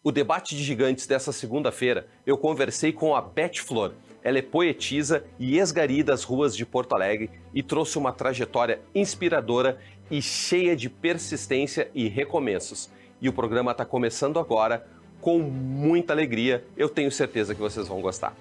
O debate de gigantes dessa segunda-feira, eu conversei com a Beth Flor. Ela é poetisa e ex-gari das ruas de Porto Alegre e trouxe uma trajetória inspiradora e cheia de persistência e recomeços. E o programa está começando agora com muita alegria. Eu tenho certeza que vocês vão gostar.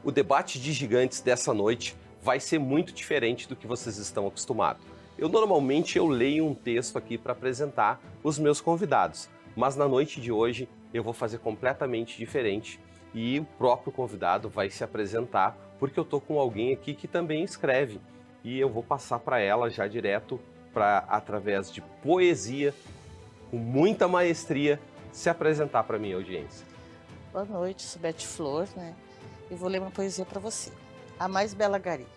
O debate de gigantes dessa noite vai ser muito diferente do que vocês estão acostumados. Normalmente eu leio um texto aqui para apresentar os meus convidados, mas na noite de hoje eu vou fazer completamente diferente e o próprio convidado vai se apresentar, porque eu estou com alguém aqui que também escreve e eu vou passar para ela já direto para, através de poesia, com muita maestria, se apresentar para a minha audiência. Boa noite, sou Beth Flor, E vou ler uma poesia para você. A mais bela gari.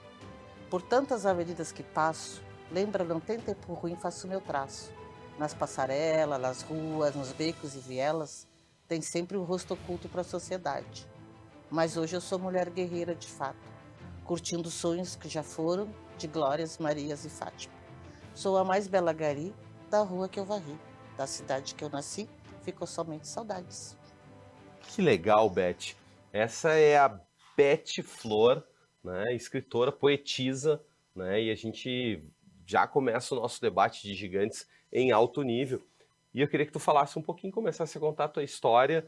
Por tantas avenidas que passo, lembra, não tem tempo ruim, faço meu traço. Nas passarelas, nas ruas, nos becos e vielas, tem sempre um rosto oculto para a sociedade. Mas hoje eu sou mulher guerreira de fato, curtindo sonhos que já foram de Glórias, Marias e Fátima. Sou a mais bela gari da rua que eu varri, da cidade que eu nasci, ficou somente saudades. Que legal, Beth. Essa é a Beth Flor, escritora, poetisa, e a gente já começa o nosso debate de gigantes em alto nível. E eu queria que tu falasse um pouquinho, começasse a contar a tua história.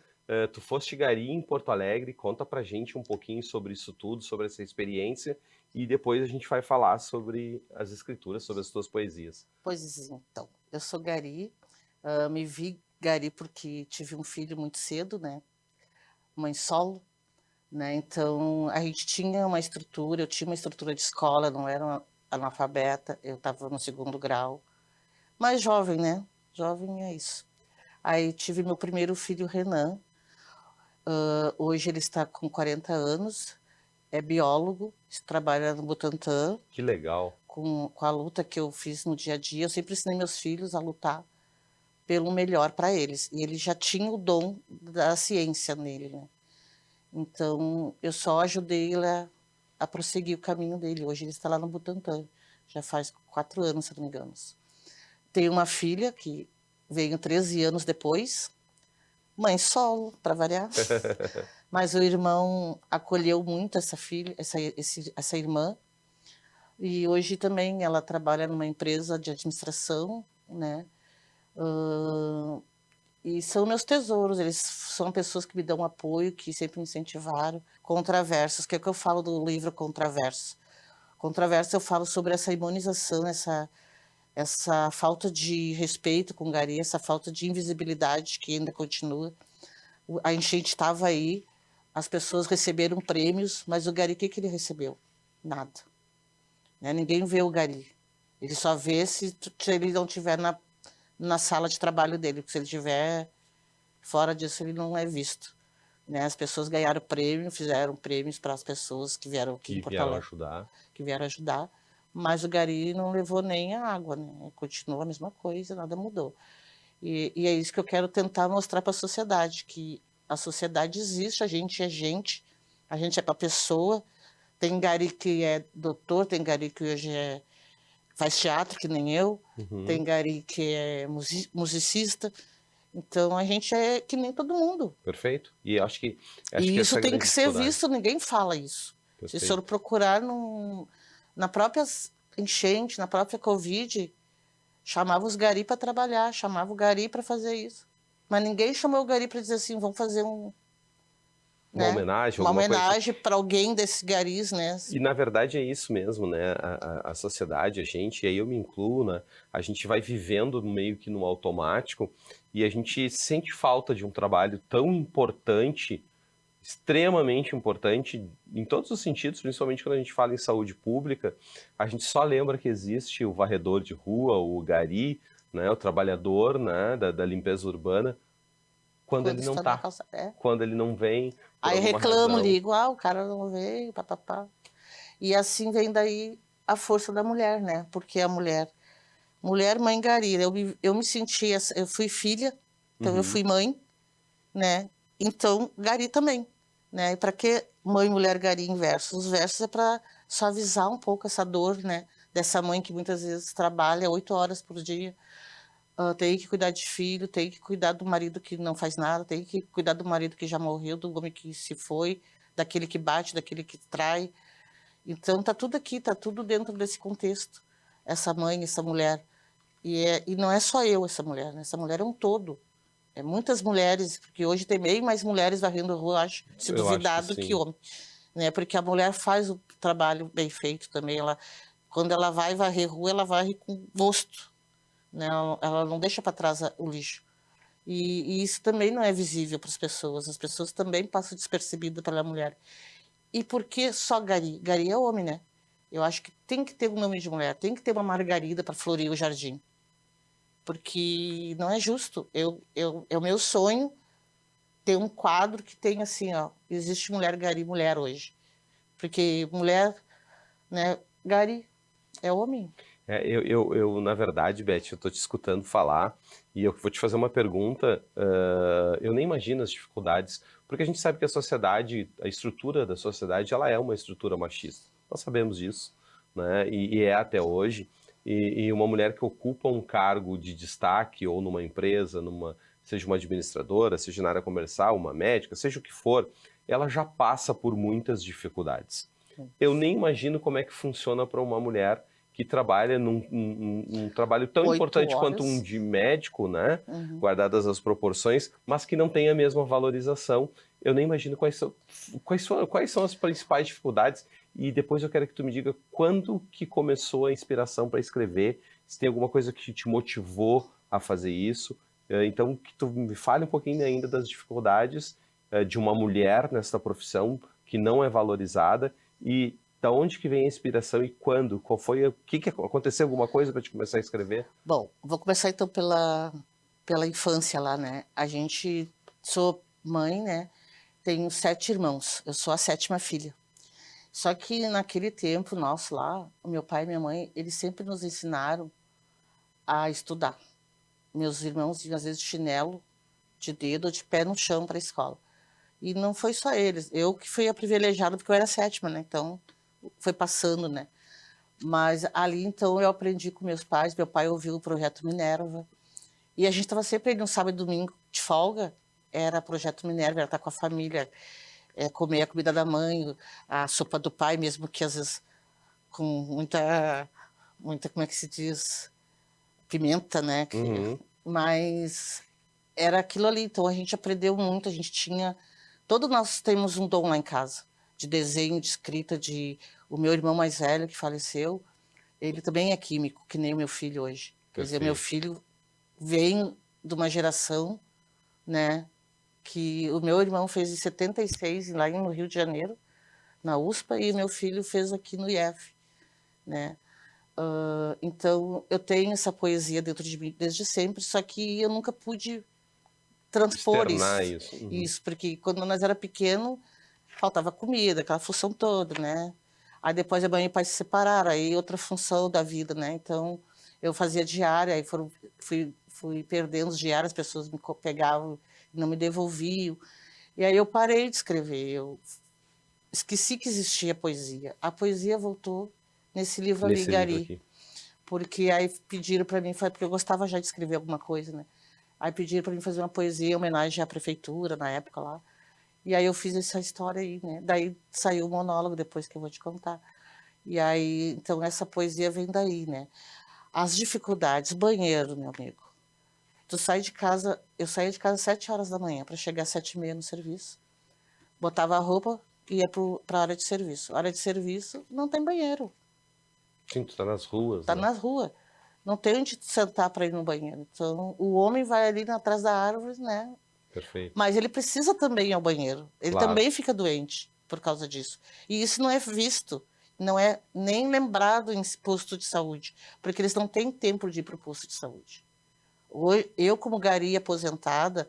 Tu foste gari em Porto Alegre, conta pra gente um pouquinho sobre isso tudo, sobre essa experiência, e depois a gente vai falar sobre as escrituras, sobre as tuas poesias. Pois então, eu sou gari, me vi gari porque tive um filho muito cedo, mãe solo. Então, a gente tinha uma estrutura, eu tinha uma estrutura de escola, não era uma analfabeta, eu estava no 2º grau, mas jovem, Jovem é isso. Aí tive meu primeiro filho, Renan, hoje ele está com 40 anos, é biólogo, trabalha no Butantan. Que legal. Com a luta que eu fiz no dia a dia, eu sempre ensinei meus filhos a lutar pelo melhor para eles, e ele já tinha o dom da ciência nele, Então, eu só ajudei ele a prosseguir o caminho dele. Hoje ele está lá no Butantan, já faz 4 anos, se não me engano. Tenho uma filha que veio 13 anos depois, mãe solo, para variar. Mas o irmão acolheu muito essa filha, essa irmã. E hoje também ela trabalha numa empresa de administração, E são meus tesouros, eles são pessoas que me dão apoio, que sempre me incentivaram. Contraversos, que é o que eu falo do livro Contraverso. Contraverso eu falo sobre essa imunização, essa falta de respeito com o gari, essa falta de invisibilidade que ainda continua. A enchente estava aí, as pessoas receberam prêmios, mas o gari, o que ele recebeu? Nada. Ninguém vê o gari. Ele só vê se ele não estiver na sala de trabalho dele, porque se ele estiver fora disso, ele não é visto. As pessoas ganharam prêmio, fizeram prêmios para as pessoas que vieram aqui em Porto Alegre. Que vieram ajudar, mas o gari não levou nem a água, Continua a mesma coisa, nada mudou. E é isso que eu quero tentar mostrar para a sociedade, que a sociedade existe, a gente é para a pessoa. Tem gari que é doutor, tem gari que hoje faz teatro, que nem eu, tem gari que é musicista, então a gente é que nem todo mundo. Perfeito. E acho que isso tem que ser visto, ninguém fala isso. Perfeito. Se o senhor procurar na própria enchente, na própria Covid, chamava os gari para trabalhar, chamava o gari para fazer isso. Mas ninguém chamou o gari para dizer assim, vamos fazer uma homenagem para alguém desses garis, E na verdade é isso mesmo, a sociedade, a gente, e aí eu me incluo, a gente vai vivendo meio que no automático e a gente sente falta de um trabalho tão importante, extremamente importante, em todos os sentidos, principalmente quando a gente fala em saúde pública. A gente só lembra que existe o varredor de rua, o gari, o trabalhador da limpeza urbana, quando ele não está, quando ele não vem. Aí reclamo, ligo, o cara não veio, papapá. E assim vem daí a força da mulher, Porque a mulher mãe gari, eu me sentia, eu fui filha, então eu fui mãe, Então gari também, né? E para que Mãe, Mulher, Gari em versos? Os versos é para suavizar um pouco essa dor, né? Dessa mãe que muitas vezes trabalha 8 horas por dia, tem que cuidar de filho, tem que cuidar do marido que não faz nada, tem que cuidar do marido que já morreu, do homem que se foi, daquele que bate, daquele que trai. Então tá tudo aqui, tá tudo dentro desse contexto. Essa mãe, essa mulher. E não é só eu, essa mulher, né? Essa mulher é um todo. É muitas mulheres, porque hoje tem bem mais mulheres varrendo a rua, acho, se Eu acho que duvidar, do que sim. homem. Né? Porque a mulher faz o trabalho bem feito também. Quando ela vai varrer rua, ela varre com gosto. Né? Ela não deixa para trás o lixo. E isso também não é visível para as pessoas. As pessoas também passam despercebidas pela mulher. E por que só Gari? Gari é homem, né? Eu acho que tem que ter um nome de mulher, tem que ter uma Margarida para florir o jardim. Porque não é justo. É o meu sonho ter um quadro que tenha assim, ó, existe mulher Gari, mulher hoje. Porque mulher, né, Gari é homem. Na verdade, Beth, eu estou te escutando falar e eu vou te fazer uma pergunta. Eu nem imagino as dificuldades, porque a gente sabe que a sociedade, a estrutura da sociedade, ela é uma estrutura machista. Nós sabemos disso, né? E é até hoje. E uma mulher que ocupa um cargo de destaque ou numa empresa, seja uma administradora, seja na área comercial, uma médica, seja o que for, ela já passa por muitas dificuldades. Eu nem imagino como é que funciona para uma mulher que trabalha num trabalho tão 8 importante quanto um horas. de médico, né? Uhum. Guardadas as proporções, mas que não tem a mesma valorização. Eu nem imagino quais são as principais dificuldades. E depois eu quero que tu me diga quando que começou a inspiração para escrever, se tem alguma coisa que te motivou a fazer isso. Então, que tu me fale um pouquinho ainda das dificuldades de uma mulher nessa profissão que não é valorizada e da onde que vem a inspiração e quando? Qual foi? O que aconteceu? Alguma coisa para te começar a escrever? Bom, vou começar então pela infância lá, né? Sou mãe, né? Tenho 7 irmãos. Eu sou a 7ª filha. Só que naquele tempo nosso lá, o meu pai e minha mãe, eles sempre nos ensinaram a estudar. Meus irmãos iam às vezes de chinelo, de dedo ou de pé no chão para a escola. E não foi só eles. Eu que fui a privilegiada porque eu era a 7ª, né? Então foi passando, né? Mas ali então eu aprendi com meus pais. Meu pai ouviu o Projeto Minerva. E a gente estava sempre aí no sábado e domingo de folga. Era Projeto Minerva, era estar com a família, comer a comida da mãe, a sopa do pai, mesmo que às vezes com muita, como é que se diz? Pimenta, né? Uhum. Mas era aquilo ali. Então a gente aprendeu muito, a gente tinha... Todos nós temos um dom lá em casa, de desenho, de escrita, o meu irmão mais velho, que faleceu, ele também é químico, que nem o meu filho hoje. Quer dizer, meu filho vem de uma geração, né, que o meu irmão fez em 76, lá no Rio de Janeiro, na USPA, e meu filho fez aqui no IF, né. Então, eu tenho essa poesia dentro de mim desde sempre, só que eu nunca pude transpor Externar isso. isso. Uhum. Isso, porque quando nós era pequeno, faltava comida, aquela função toda, né? Aí depois a mãe e o pai se separaram, aí outra função da vida, né? Então, eu fazia diária, aí fui perdendo os diários, as pessoas me pegavam e não me devolviam. E aí eu parei de escrever, eu esqueci que existia poesia. A poesia voltou nesse livro ali, Nesse livro Gari. aqui. Porque aí pediram para mim, porque eu gostava já de escrever alguma coisa, né? Aí pediram para mim fazer uma poesia em homenagem à prefeitura, na época lá. E aí eu fiz essa história aí, né? Daí saiu o monólogo depois que eu vou te contar. E aí, então essa poesia vem daí, né? As dificuldades, banheiro, meu amigo. Tu sai de casa, eu saía de casa às 7 horas da manhã para chegar às 7h30 no serviço. Botava a roupa e ia para a área de serviço. A área de serviço não tem banheiro. Sim, tu tá nas ruas, Tá né? na rua. Não tem onde sentar para ir no banheiro. Então, o homem vai ali atrás da árvore, né? Perfeito. Mas ele precisa também ir ao banheiro. Ele Claro. também fica doente por causa disso. E isso não é visto, não é nem lembrado em posto de saúde, porque eles não têm tempo de ir para o posto de saúde. Eu, como Gari aposentada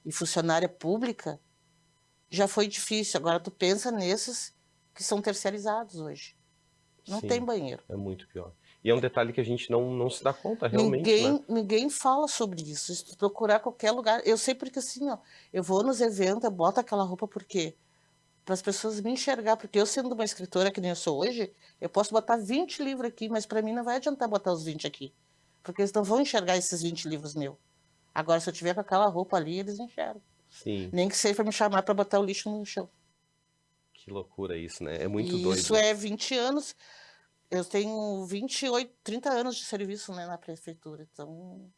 e funcionária pública, já foi difícil. Agora tu pensa nesses que são terceirizados hoje. Não Sim, tem banheiro. é muito pior. E é um detalhe que a gente não se dá conta realmente, né? Ninguém fala sobre isso. Se tu procurar qualquer lugar, eu sei porque assim, ó, eu vou nos eventos, eu boto aquela roupa porque para as pessoas me enxergar, porque eu sendo uma escritora que nem eu sou hoje, eu posso botar 20 livros aqui, mas para mim não vai adiantar botar os 20 aqui, porque eles não vão enxergar esses 20 livros meus. Agora, se eu tiver com aquela roupa ali, eles enxergam. Sim. Nem que seja para me chamar para botar o lixo no chão. Que loucura isso, né? É muito E doido. isso é 20 anos. Eu tenho 28, 30 anos de serviço, né, na prefeitura, então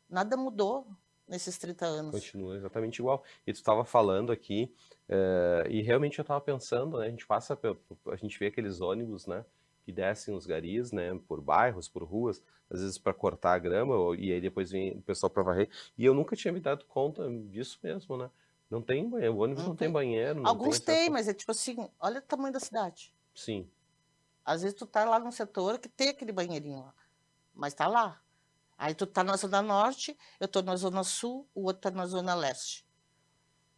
nada mudou nesses 30 anos. Continua exatamente igual. E tu estava falando aqui, e realmente eu estava pensando, né? A gente vê aqueles ônibus, né? Que descem os garis, né? Por bairros, por ruas, às vezes para cortar a grama, e aí depois vem o pessoal para varrer. E eu nunca tinha me dado conta disso mesmo, né? Não tem banheiro, o ônibus não tem banheiro, não tem Alguns têm, acesso. mas é tipo assim, olha o tamanho da cidade. Sim, Às vezes tu tá lá num setor que tem aquele banheirinho lá, mas tá lá. Aí tu tá na Zona Norte, eu tô na Zona Sul, o outro tá na Zona Leste.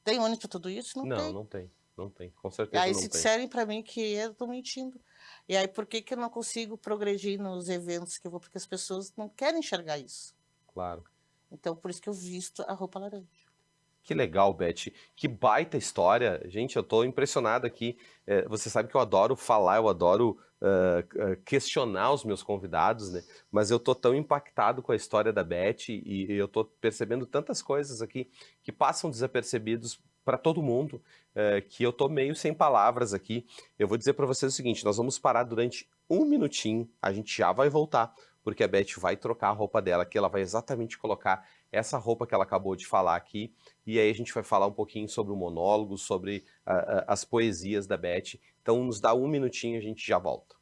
Tem ônibus pra tudo isso? Não tem. não tem, não tem, com E certeza aí não se tem. disserem pra mim que eu tô mentindo. E aí por que que eu não consigo progredir nos eventos que eu vou? Porque as pessoas não querem enxergar isso. Claro. Então por isso que eu visto a roupa laranja. Que legal, Beth. Que baita história. Gente, eu tô impressionado aqui. Você sabe que eu adoro falar, eu adoro questionar os meus convidados, né? Mas eu tô tão impactado com a história da Beth e eu tô percebendo tantas coisas aqui que passam desapercebidos para todo mundo, que eu tô meio sem palavras aqui. Eu vou dizer para vocês o seguinte: nós vamos parar durante um minutinho, a gente já vai voltar, porque a Beth vai trocar a roupa dela, que ela vai exatamente colocar essa roupa que ela acabou de falar aqui, e aí a gente vai falar um pouquinho sobre o monólogo, sobre as poesias da Beth. Então nos dá um minutinho e a gente já volta.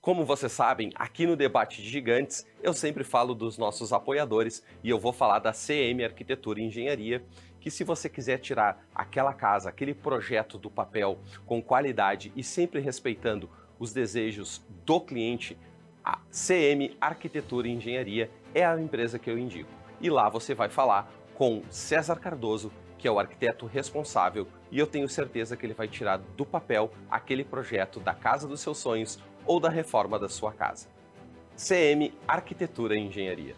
Como vocês sabem, aqui no Debate de Gigantes, eu sempre falo dos nossos apoiadores e eu vou falar da CM Arquitetura e Engenharia, que se você quiser tirar aquela casa, aquele projeto do papel com qualidade e sempre respeitando os desejos do cliente, a CM Arquitetura e Engenharia é a empresa que eu indico. E lá você vai falar com César Cardoso, que é o arquiteto responsável, e eu tenho certeza que ele vai tirar do papel aquele projeto da casa dos seus sonhos ou da reforma da sua casa. CM Arquitetura e Engenharia.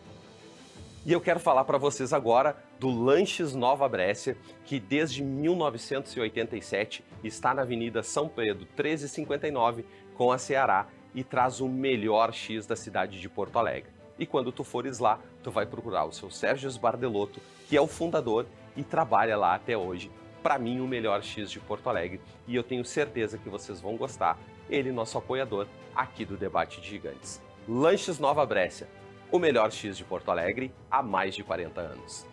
E eu quero falar para vocês agora do Lanches Nova Brécia, que desde 1987 está na Avenida São Pedro 1359 com a Ceará e traz o melhor X da cidade de Porto Alegre. E quando tu fores lá, tu vai procurar o seu Sérgio Bardelotto, que é o fundador e trabalha lá até hoje. Para mim, o melhor X de Porto Alegre, e eu tenho certeza que vocês vão gostar. Ele, nosso apoiador, aqui do Debate de Gigantes. Lanches Nova Brécia, o melhor X de Porto Alegre há mais de 40 anos.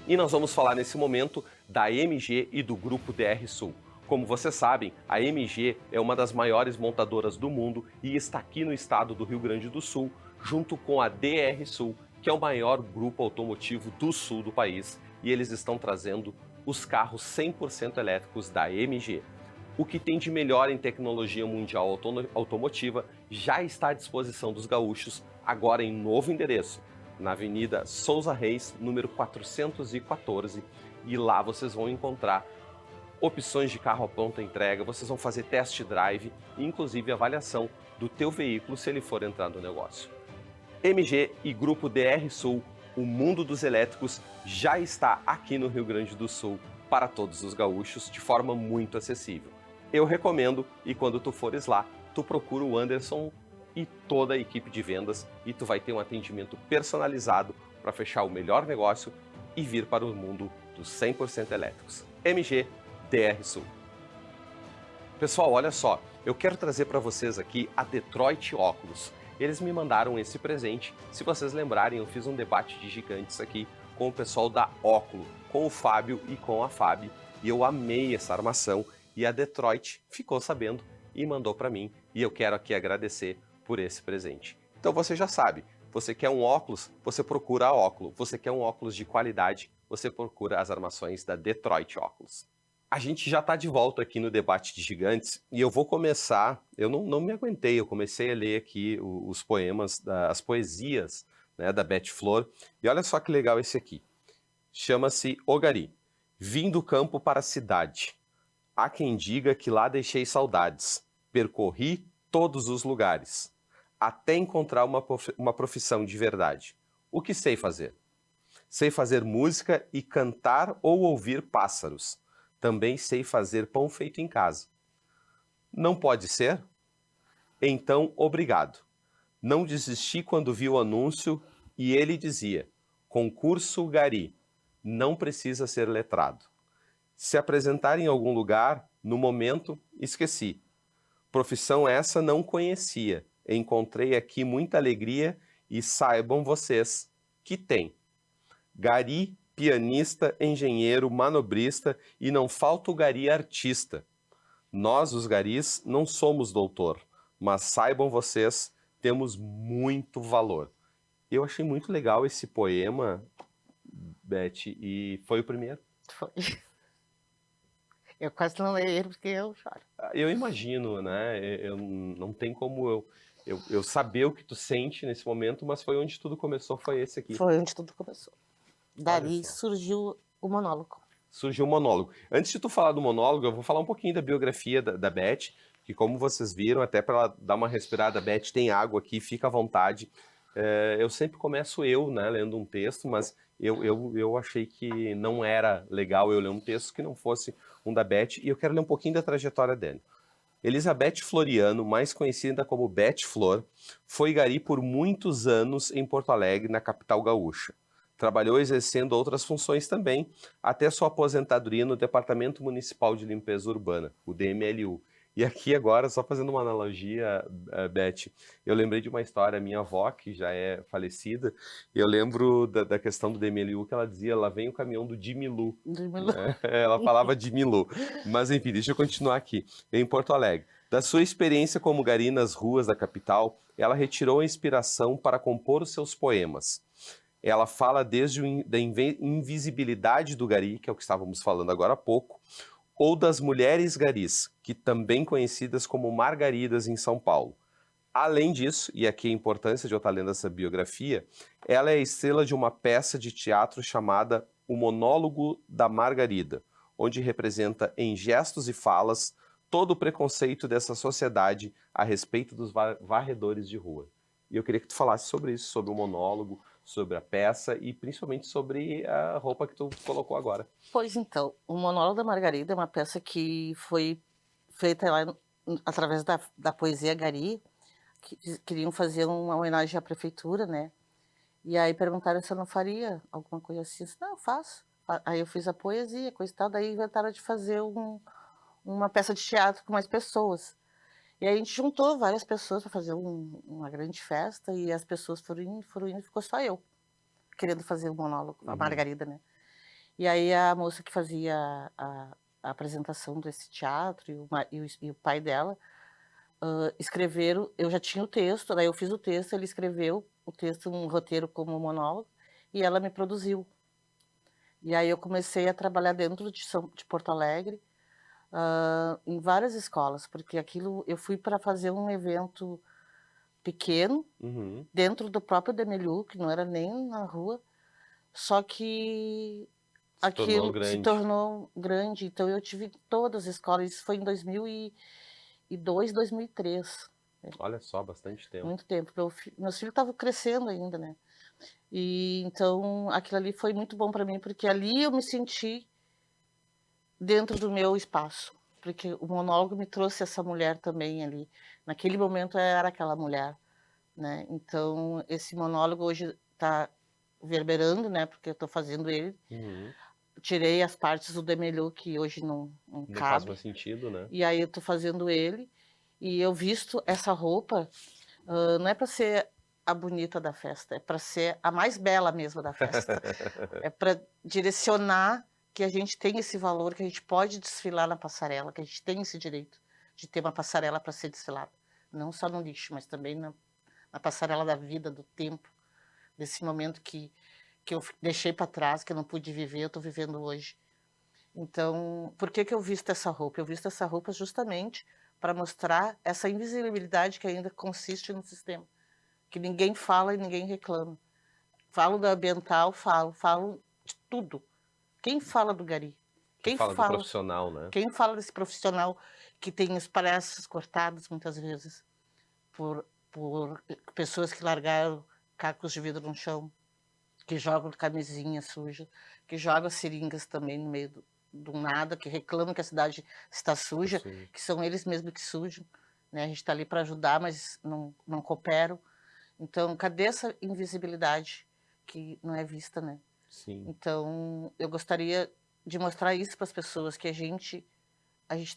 E nós vamos falar nesse momento da MG e do Grupo DR Sul. Como vocês sabem, a MG é uma das maiores montadoras do mundo e está aqui no estado do Rio Grande do Sul, junto com a DR Sul, que é o maior grupo automotivo do sul do país, e eles estão trazendo os carros 100% elétricos da MG. O que tem de melhor em tecnologia mundial automotiva já está à disposição dos gaúchos, agora em novo endereço, na Avenida Souza Reis, número 414, e lá vocês vão encontrar opções de carro à pronta entrega, vocês vão fazer test drive e inclusive avaliação do teu veículo se ele for entrar no negócio. MG e Grupo DR Sul, o mundo dos elétricos, já está aqui no Rio Grande do Sul para todos os gaúchos de forma muito acessível. Eu recomendo, e quando tu fores lá, tu procura o Anderson e toda a equipe de vendas e tu vai ter um atendimento personalizado para fechar o melhor negócio e vir para o mundo dos 100% elétricos. MG DR Sul. Pessoal, olha só, eu quero trazer para vocês aqui a Detroit Óculos. Eles me mandaram esse presente. Se vocês lembrarem, eu fiz um debate de gigantes aqui com o pessoal da Óculo, com o Fábio e com a Fábio, e eu amei essa armação e a Detroit ficou sabendo e mandou para mim, e eu quero aqui agradecer por esse presente. Então você já sabe, você quer um óculos, você procura a Óculo. Você quer um óculos de qualidade, você procura as armações da Detroit Óculos. A gente já está de volta aqui no Debate de Gigantes e eu vou começar, eu não me aguentei, eu comecei a ler aqui os poemas, as poesias, né, da Beth Flor, e olha só que legal esse aqui. Chama-se O Gari. Vim do campo para a cidade. Há quem diga que lá deixei saudades. Percorri todos os lugares, até encontrar uma profissão de verdade. O que sei fazer? Sei fazer música e cantar ou ouvir pássaros. Também sei fazer pão feito em casa. Não pode ser? Então, obrigado. Não desisti quando vi o anúncio e ele dizia: Concurso Gari. Não precisa ser letrado. Se apresentar em algum lugar, no momento, esqueci. Profissão essa não conhecia. Encontrei aqui muita alegria e saibam vocês que tem. Gari, pianista, engenheiro, manobrista e não falta o gari artista. Nós, os garis, não somos doutor, mas saibam vocês, temos muito valor. Eu achei muito legal esse poema, Beth, e foi o primeiro. Foi. Eu quase não leio ele porque eu choro. Eu imagino, né? Eu não tem como eu saber o que tu sente nesse momento, mas foi onde tudo começou, foi esse aqui. Foi onde tudo começou. Dali surgiu o monólogo. Surgiu o monólogo. Antes de tu falar do monólogo, eu vou falar um pouquinho da biografia da Beth, que como vocês viram, até para ela dar uma respirada, Beth tem água aqui, fica à vontade. Eu sempre começo né, lendo um texto, mas eu achei que não era legal eu ler um texto que não fosse um da Beth, e eu quero ler um pouquinho da trajetória dele. Elizabeth Floriano, mais conhecida como Beth Flor, foi gari por muitos anos em Porto Alegre, na capital gaúcha. Trabalhou exercendo outras funções também, até sua aposentadoria no Departamento Municipal de Limpeza Urbana, o DMLU. E aqui agora, só fazendo uma analogia, Beth, eu lembrei de uma história, minha avó, que já é falecida, eu lembro da questão do DMLU, que ela dizia, lá vem o caminhão do Dimilu. Ela falava Dimilu. Mas enfim, deixa eu continuar aqui. Em Porto Alegre. Da sua experiência como gari nas ruas da capital, ela retirou a inspiração para compor os seus poemas. Ela fala desde da invisibilidade do gari, que é o que estávamos falando agora há pouco, ou das mulheres garis, que também conhecidas como margaridas em São Paulo. Além disso, e aqui a importância de eu estar lendo essa biografia, ela é a estrela de uma peça de teatro chamada O Monólogo da Margarida, onde representa em gestos e falas todo o preconceito dessa sociedade a respeito dos varredores de rua. E eu queria que tu falasse sobre isso, sobre o monólogo, sobre a peça e principalmente sobre a roupa que tu colocou agora. Pois então, o Monólogo da Margarida é uma peça que foi feita lá através da poesia gari, que queriam fazer uma homenagem à prefeitura, né? E aí perguntaram se eu não faria alguma coisa assim. Eu disse, não, eu faço. Aí eu fiz a poesia, coisa e tal, daí inventaram de fazer uma peça de teatro com mais pessoas. E aí a gente juntou várias pessoas para fazer uma grande festa e as pessoas foram indo, ficou só eu querendo fazer o monólogo, a Margarida, né? E aí a moça que fazia a apresentação desse teatro e o pai dela escreveram, eu já tinha o texto, daí eu fiz o texto, ele escreveu o texto, um roteiro como monólogo, e ela me produziu. E aí eu comecei a trabalhar dentro de Porto Alegre, em várias escolas, porque aquilo eu fui para fazer um evento pequeno, dentro do próprio DMLU, que não era nem na rua, só que aquilo se tornou grande, então eu tive todas as escolas, isso foi em 2002, 2003. Olha só, bastante tempo. Muito tempo. Meus filhos estavam crescendo ainda, né? E então aquilo ali foi muito bom para mim, porque ali eu me senti dentro do meu espaço, porque o monólogo me trouxe essa mulher também ali. Naquele momento eu era aquela mulher, né? Então esse monólogo hoje está reverberando, né? Porque eu estou fazendo ele. Tirei as partes do DMLU que hoje não cabe. Faz mais sentido, né? E aí eu estou fazendo ele e eu visto essa roupa, não é para ser a bonita da festa, é para ser a mais bela mesmo da festa. É para direcionar que a gente tem esse valor, que a gente pode desfilar na passarela, que a gente tem esse direito de ter uma passarela para ser desfilada. Não só no lixo, mas também na passarela da vida, do tempo, desse momento que eu deixei para trás, que eu não pude viver, eu estou vivendo hoje. Então, por que eu visto essa roupa? Eu visto essa roupa justamente para mostrar essa invisibilidade que ainda consiste no sistema, que ninguém fala e ninguém reclama. Falo do ambiental, falo de tudo. Quem fala do gari? Quem fala do profissional, né? Quem fala desse profissional que tem os braços cortados muitas vezes por pessoas que largaram cacos de vidro no chão, que jogam camisinha suja, que jogam seringas também no meio do nada, que reclamam que a cidade está suja, Sim, que são eles mesmos que sujam, né? A gente está ali para ajudar, mas não cooperam. Então, cadê essa invisibilidade que não é vista, né? sim. Então, eu gostaria de mostrar isso para as pessoas, que a gente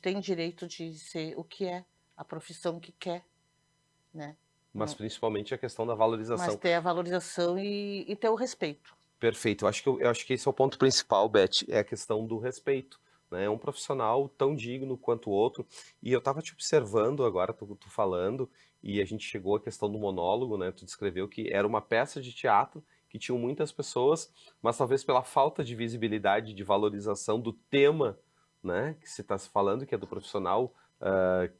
tem direito de ser o que é, a profissão que quer, né? Mas principalmente a questão da valorização. Mas ter a valorização e ter o respeito. Perfeito. Eu acho que esse é o ponto principal, Beth, é a questão do respeito. Né? É um profissional tão digno quanto o outro. E eu estava te observando agora, tu falando, e a gente chegou à questão do monólogo, né? Tu descreveu que era uma peça de teatro que tinham muitas pessoas, mas talvez pela falta de visibilidade, de valorização do tema, né? Que se está falando, que é do profissional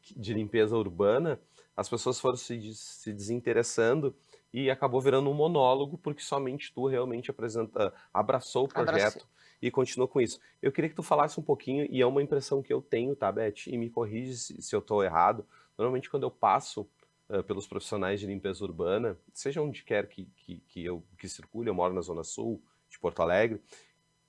de limpeza urbana, as pessoas foram se desinteressando e acabou virando um monólogo porque somente tu realmente abraçou o Abracei. projeto e continuou com isso. Eu queria que tu falasse um pouquinho, e é uma impressão que eu tenho, tá, Beth? E me corrige se eu estou errado. Normalmente quando eu passo pelos profissionais de limpeza urbana, seja onde quer que circule, eu moro na Zona Sul de Porto Alegre,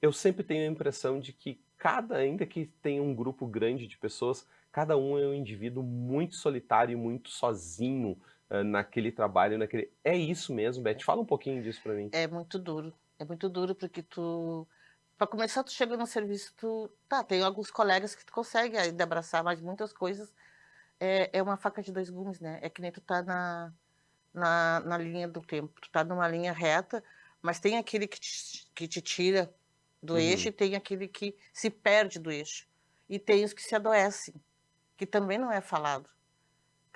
eu sempre tenho a impressão de que ainda que tenha um grupo grande de pessoas, cada um é um indivíduo muito solitário e muito sozinho naquele trabalho, naquele... É isso mesmo, Beth? Fala um pouquinho disso para mim. É muito duro porque para começar, tu chega no serviço, tem alguns colegas que tu consegue ainda abraçar, mas muitas coisas é uma faca de dois gumes, né? É que nem tu tá na linha do tempo, tu tá numa linha reta, mas tem aquele que te tira do eixo e tem aquele que se perde do eixo. E tem os que se adoecem, que também não é falado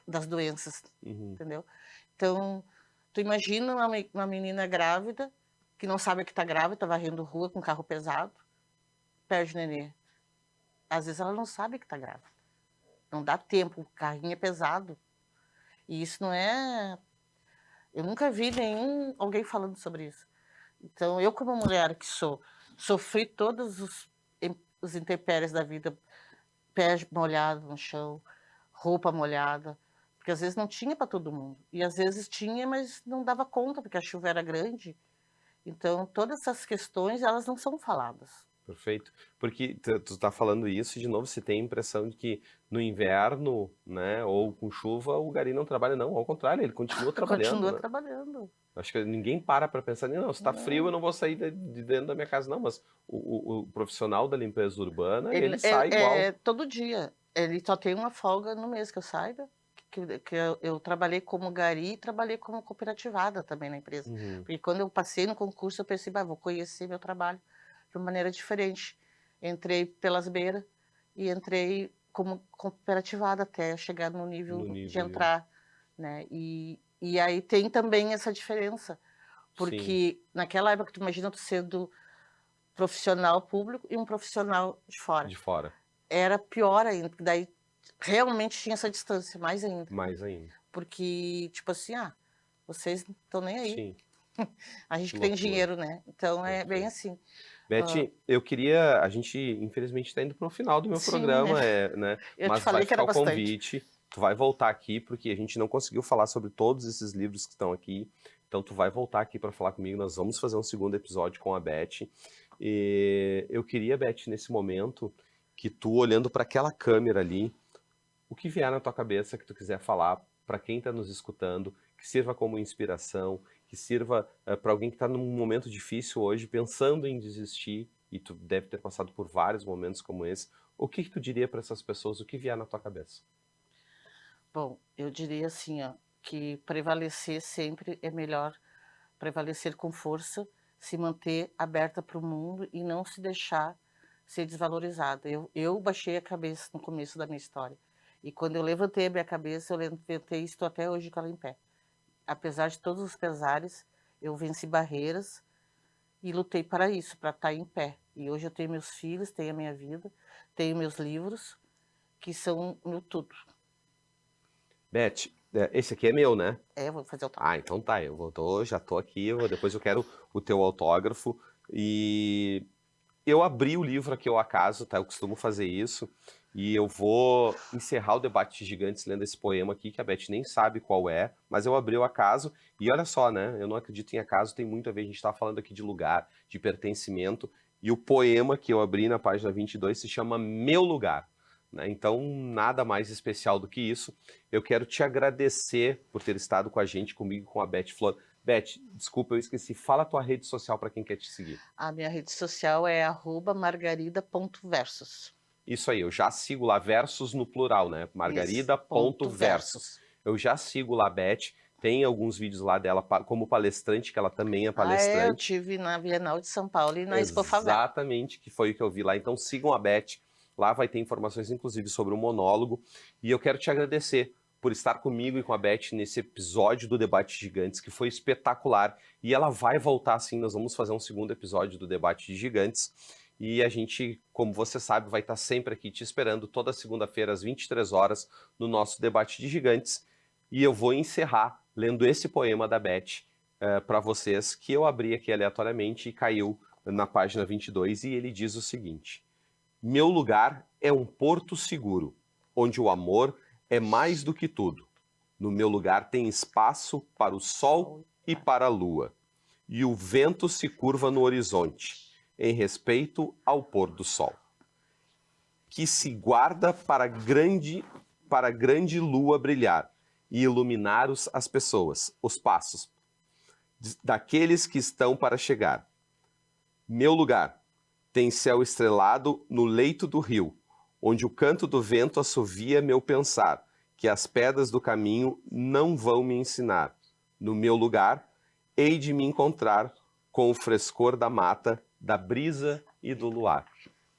das doenças, entendeu? Então, tu imagina uma menina grávida, que não sabe que está grávida, está varrendo rua com carro pesado, perde o nenê. Às vezes ela não sabe que está grávida. Não dá tempo, o carrinho é pesado. E isso não é... Eu nunca vi alguém falando sobre isso. Então, eu como mulher que sofri todos os intempéries da vida, pé molhado no chão, roupa molhada, porque às vezes não tinha para todo mundo. E às vezes tinha, mas não dava conta, porque a chuva era grande. Então, todas essas questões, elas não são faladas. Perfeito. Porque tu tá falando isso e, de novo, se tem a impressão de que no inverno, né, ou com chuva, o gari não trabalha. Não, ao contrário, ele continua trabalhando, Continua né? trabalhando. Acho que ninguém para pensar, não, se tá frio eu não vou sair de dentro da minha casa, não, mas o profissional da limpeza urbana, ele sai igual. Todo dia. Ele só tem uma folga no mês, que eu saiba. Que eu trabalhei como gari e trabalhei como cooperativada também na empresa. Porque quando eu passei no concurso, eu pensei, vou conhecer meu trabalho de uma maneira diferente. Entrei pelas beiras e entrei como cooperativada até chegar no nível de entrar, né? E aí tem também essa diferença, porque naquela época, tu imagina tu sendo profissional público e um profissional de fora. De fora. Era pior ainda, porque daí realmente tinha essa distância, mais ainda. Mais ainda. Porque, tipo assim, vocês não estão nem aí. Sim. A gente que tem dinheiro, né? Então é bem assim. Beth, eu queria... A gente, infelizmente, está indo para o final do meu programa, né? Eu mas te falei vai que era ficar o bastante. convite. Tu vai voltar aqui, porque a gente não conseguiu falar sobre todos esses livros que estão aqui. Então, tu vai voltar aqui para falar comigo. Nós vamos fazer um segundo episódio com a Beth. E eu queria, Beth, nesse momento, que tu, olhando para aquela câmera ali, o que vier na tua cabeça que tu quiser falar para quem está nos escutando, que sirva como inspiração, que sirva para alguém que está num momento difícil hoje, pensando em desistir, e tu deve ter passado por vários momentos como esse, o que tu diria para essas pessoas, o que vier na tua cabeça? Bom, eu diria assim, que prevalecer sempre é melhor, prevalecer com força, se manter aberta para o mundo e não se deixar ser desvalorizada. Eu baixei a cabeça no começo da minha história. E quando eu levantei a minha cabeça, eu levantei e estou até hoje com ela em pé. Apesar de todos os pesares, eu venci barreiras e lutei para isso, para estar em pé. E hoje eu tenho meus filhos, tenho a minha vida, tenho meus livros, que são meu tudo. Beth, esse aqui é meu, né? Vou fazer autógrafo. Ah, então tá, já tô aqui, depois eu quero o teu autógrafo e Eu abri o livro aqui ao acaso, tá? Eu costumo fazer isso. E eu vou encerrar o debate de gigantes lendo esse poema aqui, que a Beth nem sabe qual é, mas eu abri o acaso. E olha só, né? Eu não acredito em acaso, tem muito a ver. A gente está falando aqui de lugar, de pertencimento. E o poema que eu abri na página 22 se chama Meu Lugar. Né? Então, nada mais especial do que isso. Eu quero te agradecer por ter estado com a gente, comigo, com a Beth Flor. Beth, desculpa, eu esqueci. Fala a tua rede social para quem quer te seguir. A minha rede social é @margarida.versos. Isso aí, eu já sigo lá, versos no plural, né? Margarida.versos. Eu já sigo lá a Beth, tem alguns vídeos lá dela como palestrante, que ela também é Eu palestrante. tive na Bienal de São Paulo e na Expo Favela. Exatamente, que foi o que eu vi lá. Então sigam a Beth, lá vai ter informações inclusive sobre o monólogo. E eu quero te agradecer por estar comigo e com a Beth nesse episódio do Debate Gigantes, que foi espetacular. E ela vai voltar sim, nós vamos fazer um segundo episódio do Debate de Gigantes. E a gente, como você sabe, vai estar sempre aqui te esperando toda segunda-feira às 23 horas no nosso Debate de Gigantes. E eu vou encerrar lendo esse poema da Beth para vocês, que eu abri aqui aleatoriamente e caiu na página 22, e ele diz o seguinte: Meu lugar é um porto seguro, onde o amor é mais do que tudo. No meu lugar tem espaço para o sol e para a lua, e o vento se curva no horizonte, em respeito ao pôr do sol, que se guarda para a grande lua brilhar e iluminar as pessoas, os passos daqueles que estão para chegar. Meu lugar tem céu estrelado no leito do rio, onde o canto do vento assovia meu pensar, que as pedras do caminho não vão me ensinar. No meu lugar, hei de me encontrar com o frescor da mata, da brisa e do luar.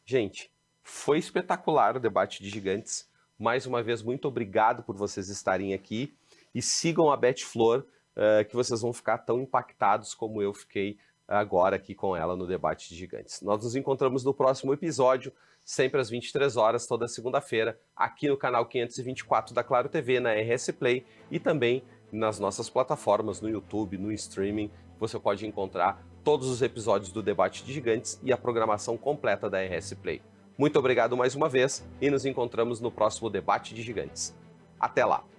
Gente, foi espetacular o Debate de Gigantes. Mais uma vez, muito obrigado por vocês estarem aqui. E sigam a Beth Flor, que vocês vão ficar tão impactados como eu fiquei agora aqui com ela no Debate de Gigantes. Nós nos encontramos no próximo episódio, sempre às 23 horas, toda segunda-feira, aqui no canal 524 da Claro TV, na RS Play, e também nas nossas plataformas, no YouTube, no streaming. Você pode encontrar todos os episódios do Debate de Gigantes e a programação completa da RS Play. Muito obrigado mais uma vez e nos encontramos no próximo Debate de Gigantes. Até lá!